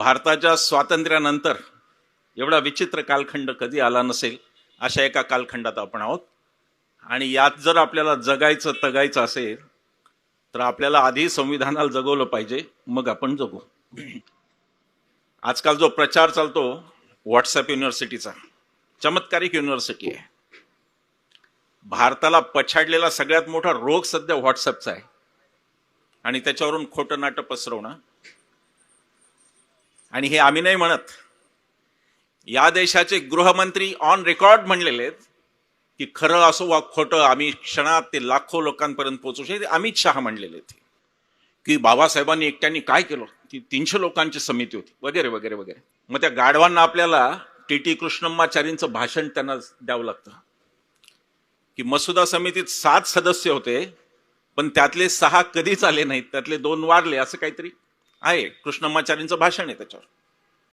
भारताच्या स्वातंत्र्यानंतर एवढा विचित्र कालखंड कधी आला नसेल अशा एका कालखंडात आपण आहोत. आणि यात जर आपल्याला जगायचं तगायचं असेल तर आपल्याला आधी संविधानाला जगवलं पाहिजे, मग आपण जगू. आजकाल जो प्रचार चालतो व्हॉट्सअप युनिव्हर्सिटीचा, चमत्कारिक युनिव्हर्सिटी आहे. भारताला पछाडलेला सगळ्यात मोठा रोग सध्या व्हॉट्सअपचा आहे आणि त्याच्यावरून खोटं नाटं पसरवणं. आणि हे आम्ही नाही म्हणत, या देशाचे गृहमंत्री ऑन रेकॉर्ड म्हणलेले आहेत की खरं असो वा खोटं आम्ही क्षणात ते लाखो लोकांपर्यंत पोहोचू शकतो. अमित शहा म्हणलेले आहेत की बाबासाहेबांनी एकट्याने काय केलं, ती 300 लोकांची समिती होती वगैरे वगैरे वगैरे. मग त्या गाढवांना आपल्याला टी कृष्णम्माचार्यांचं भाषण त्यांना द्यावं लागतं की मसुदा समितीत 7 सदस्य होते पण त्यातले 6 कधीच आले नाहीत, त्यातले 2 वारले, असं काहीतरी आहे. कृष्णम्माचार्यांचं भाषण आहे त्याच्यावर.